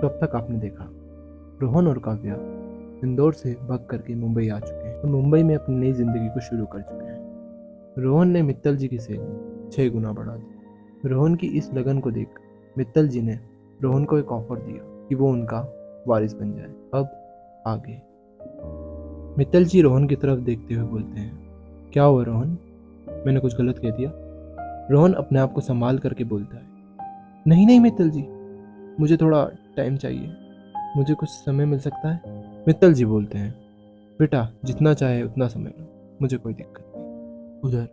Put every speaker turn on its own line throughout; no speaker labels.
तो अब तक आपने देखा, रोहन और काव्या इंदौर से भाग करके मुंबई आ चुके हैं और मुंबई में अपनी नई जिंदगी को शुरू कर चुके हैं। रोहन ने मित्तल जी की सैलरी 6 गुना बढ़ा दी। रोहन की इस लगन को देख मित्तल जी ने रोहन को एक ऑफर दिया कि वो उनका वारिस बन जाए। अब आगे मित्तल जी रोहन की तरफ देखते हुए बोलते हैं, क्या हुआ रोहन, मैंने कुछ गलत कह दिया? रोहन अपने आप को संभाल करके बोलता है, नहीं नहीं मित्तल जी, मुझे थोड़ा टाइम चाहिए, मुझे कुछ समय मिल सकता है? मित्तल जी बोलते हैं, बेटा जितना चाहे उतना समय लो, मुझे कोई दिक्कत नहीं। उधर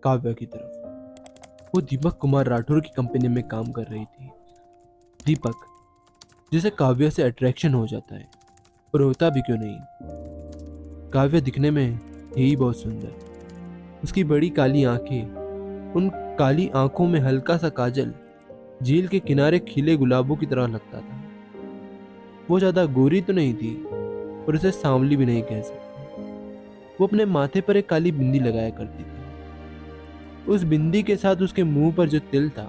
काव्या की तरफ, वो दीपक कुमार राठौर की कंपनी में काम कर रही थी। दीपक जिसे काव्या से अट्रैक्शन हो जाता है, और होता भी क्यों नहीं। काव्या दिखने में यही बहुत सुंदर, उसकी बड़ी काली आंखें, उन काली आंखों में हल्का सा काजल झील के किनारे खिले गुलाबों की तरह लगता था। वो ज्यादा गोरी तो नहीं थी और उसे सांवली भी नहीं कह सकते। वो अपने माथे पर एक काली बिंदी लगाया करती थी। उस बिंदी के साथ उसके मुंह पर जो तिल था,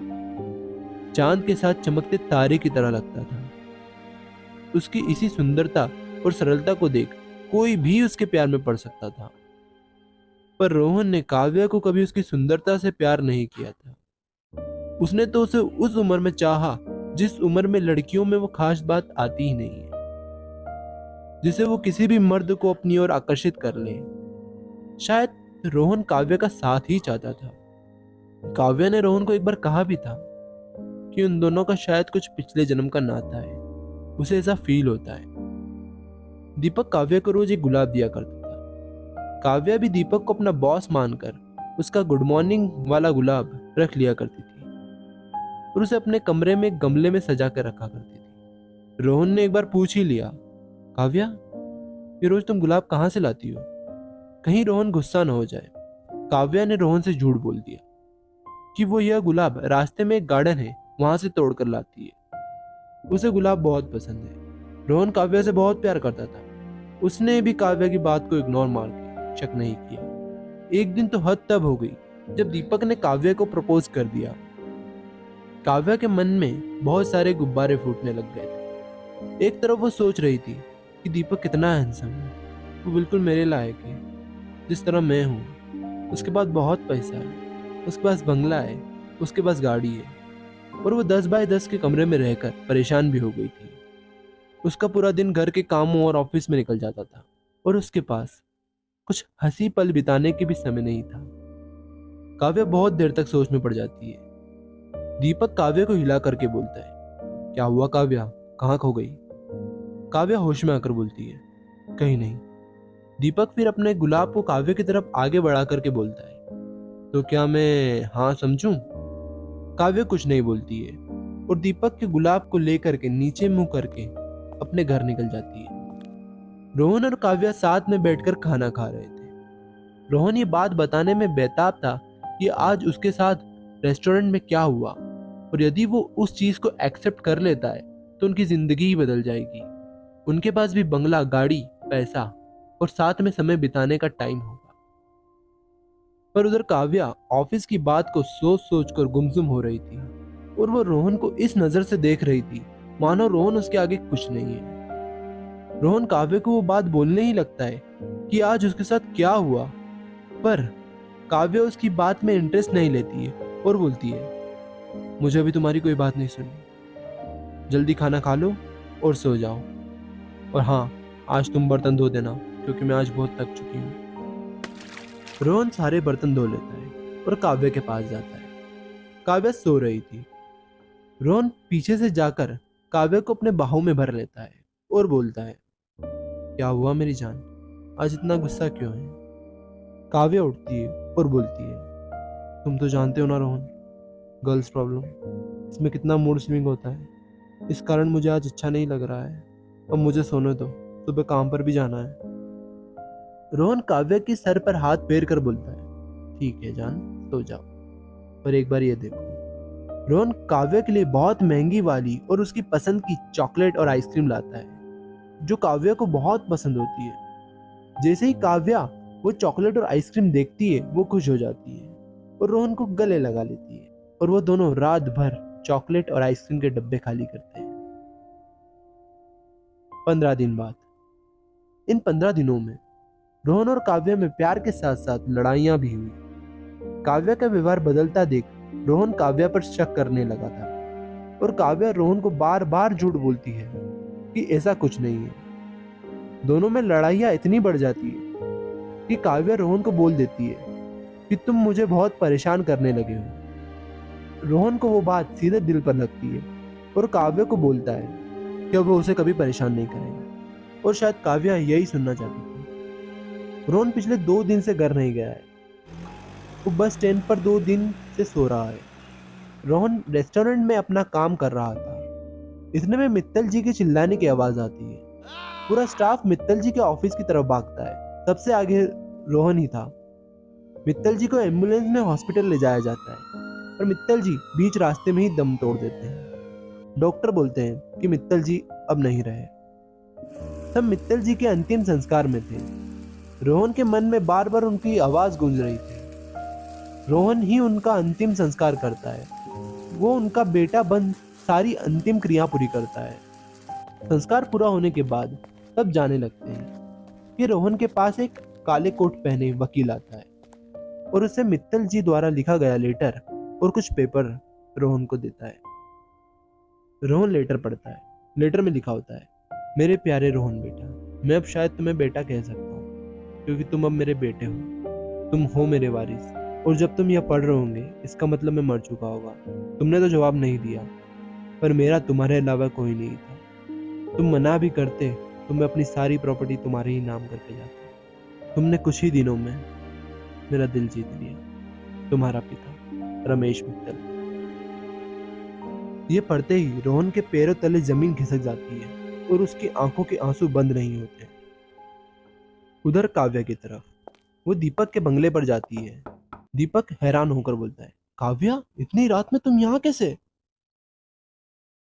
चांद के साथ चमकते तारे की तरह लगता था। उसकी इसी सुंदरता और सरलता को देख कोई भी उसके प्यार में पड़ सकता था। पर रोहन ने काव्या को कभी उसकी सुंदरता से प्यार नहीं किया था। उसने तो उसे उस उम्र में चाहा जिस उम्र में लड़कियों में वो खास बात आती ही नहीं है, जिसे वो किसी भी मर्द को अपनी ओर आकर्षित कर ले। शायद रोहन काव्या का साथ ही चाहता था। काव्या ने रोहन को एक बार कहा भी था कि उन दोनों का शायद कुछ पिछले जन्म का नाता है, उसे ऐसा फील होता है। दीपक काव्या को रोज एक गुलाब दिया करता था। काव्या भी दीपक को अपना बॉस मानकर उसका गुड मॉर्निंग वाला गुलाब रख लिया करती थी और उसे अपने कमरे में एक गमले में सजा कर रखा करती थी। रोहन ने एक बार पूछ ही लिया, काव्या ये रोज तुम गुलाब कहाँ से लाती हो? कहीं रोहन गुस्सा न हो जाए। काव्या ने रोहन से झूठ बोल दिया कि वो यह गुलाब रास्ते में एक गार्डन है वहां से तोड़ कर लाती है। उसे गुलाब बहुत पसंद है। रोहन काव्या से बहुत प्यार करता था। उसने भी काव्या की बात को इग्नोर मार के शक नहीं किया। एक दिन तो हद तब हो गई जब दीपक ने काव्या को प्रपोज कर दिया। काव्या के मन में बहुत सारे गुब्बारे फूटने लग गए थे। एक तरफ वो सोच रही थी कि दीपक कितना हैंडसम है, वो बिल्कुल मेरे लायक है, जिस तरह मैं हूँ। उसके पास बहुत पैसा है, उसके पास बंगला है, उसके पास गाड़ी है, और वो 10 बाय 10 के कमरे में रहकर परेशान भी हो गई थी। उसका पूरा दिन घर के कामों और ऑफिस में निकल जाता था और उसके पास कुछ हंसी पल बिताने के भी समय नहीं था। काव्या बहुत देर तक सोच में पड़ जाती है। दीपक काव्या को हिला करके बोलता है, क्या हुआ काव्या, कहाँ खो गई? काव्या होश में आकर बोलती है, कहीं नहीं। दीपक फिर अपने गुलाब को काव्या की तरफ आगे बढ़ा करके बोलता है, तो क्या मैं हाँ समझूं? काव्या कुछ नहीं बोलती है और दीपक के गुलाब को लेकर के नीचे मुंह करके अपने घर निकल जाती है। रोहन और काव्या साथ में बैठकर खाना खा रहे थे। रोहन ये बात बताने में बेताब था कि आज उसके साथ रेस्टोरेंट में क्या हुआ, और यदि वो उस चीज को एक्सेप्ट कर लेता है तो उनकी जिंदगी ही बदल जाएगी। उनके पास भी बंगला, गाड़ी, पैसा और साथ में समय बिताने का टाइम होगा। पर उधर काव्या ऑफिस की बात को सोच सोच कर गुमसुम हो रही थी और वो रोहन को इस नजर से देख रही थी मानो रोहन उसके आगे कुछ नहीं है। रोहन काव्या को वो बात बोलने ही लगता है कि आज उसके साथ क्या हुआ, पर काव्या उसकी बात में इंटरेस्ट नहीं लेती है और बोलती है, मुझे अभी तुम्हारी कोई बात नहीं सुननी, जल्दी खाना खा लो और सो जाओ। और हाँ, आज तुम बर्तन धो देना क्योंकि मैं आज बहुत थक चुकी हूँ। रोहन सारे बर्तन धो लेता है और काव्या के पास जाता है। काव्या सो रही थी। रोहन पीछे से जाकर काव्या को अपने बाहों में भर लेता है और बोलता है, क्या हुआ मेरी जान, आज इतना गुस्सा क्यों है? काव्या उठती है और बोलती है, तुम तो जानते हो ना रोहन, गर्ल्स प्रॉब्लम, इसमें कितना मूड स्विंग होता है। इस कारण मुझे आज अच्छा नहीं लग रहा है। अब मुझे सोने दो, सुबह काम पर भी जाना है। रोहन काव्या की सर पर हाथ फेर कर बोलता है, ठीक है जान, सो जाओ, पर एक बार ये देखो। रोहन काव्या के लिए बहुत महंगी वाली और उसकी पसंद की चॉकलेट और आइसक्रीम लाता है, जो काव्या को बहुत पसंद होती है। जैसे ही काव्या वो चॉकलेट और आइसक्रीम देखती है, वो खुश हो जाती है और रोहन को गले लगा लेती है, और वो दोनों रात भर चॉकलेट और आइसक्रीम के डब्बे खाली करते हैं। 15 दिन बाद। इन 15 दिनों में रोहन और काव्या में प्यार के साथ साथ लड़ाइयां भी हुई। काव्या का व्यवहार बदलता देख रोहन काव्या पर शक करने लगा था और काव्या रोहन को बार बार झूठ बोलती है कि ऐसा कुछ नहीं है। दोनों में लड़ाइयां इतनी बढ़ जाती है कि काव्या रोहन को बोल देती है कि तुम मुझे बहुत परेशान करने लगे हो। रोहन को वो बात सीधे दिल पर लगती है और काव्या को बोलता है कि वो उसे कभी परेशान नहीं करेगा, और शायद काव्या यही सुनना चाहती थी। रोहन पिछले 2 दिन से घर नहीं गया है। वो बस स्टैंड पर 2 दिन से सो रहा है। रोहन रेस्टोरेंट में अपना काम कर रहा था। इतने में मित्तल जी के चिल्लाने की आवाज आती है। पूरा स्टाफ मित्तल जी के ऑफिस की तरफ भागता है। सबसे आगे रोहन ही था। मित्तल जी को एम्बुलेंस में हॉस्पिटल ले जाया जाता है, पर मित्तल जी बीच रास्ते में ही दम तोड़ देते हैं। डॉक्टर बोलते हैं कि मित्तल जी अब नहीं रहे। सब मित्तल जी के अंतिम संस्कार में थे। रोहन के मन में बार बार उनकी आवाज गूंज रही थी। रोहन ही उनका अंतिम संस्कार करता है। वो उनका बेटा बन सारी अंतिम क्रिया पूरी करता है। संस्कार पूरा होने के बाद सब जाने लगते हैं कि रोहन के पास एक काले कोट पहने वकील आता है और उसे मित्तल जी द्वारा लिखा गया लेटर और कुछ पेपर रोहन को देता है। रोहन लेटर पढ़ता है। लेटर में लिखा होता है, मेरे प्यारे रोहन बेटा, मैं अब शायद तुम्हें बेटा कह सकता हूँ क्योंकि तुम अब मेरे बेटे हो। तुम हो मेरे वारिस, और जब तुम यह पढ़ रहे होंगे इसका मतलब मैं मर चुका होगा। तुमने तो जवाब नहीं दिया, पर मेरा तुम्हारे अलावा कोई नहीं था। तुम मना भी करते तो मैं अपनी सारी प्रॉपर्टी तुम्हारे ही नाम करके जाता। तुमने कुछ ही दिनों में मेरा दिल जीत लिया। तुम्हारा पिता रमेश मित्तल। ये पढ़ते ही रोहन के पैरों तले जमीन खिसक जाती है और उसकी आंखों के आंसू बंद नहीं होते। उधर काव्या की तरफ वो दीपक के बंगले पर जाती है। दीपक हैरान होकर बोलता है, काव्या, इतनी रात में तुम यहाँ कैसे?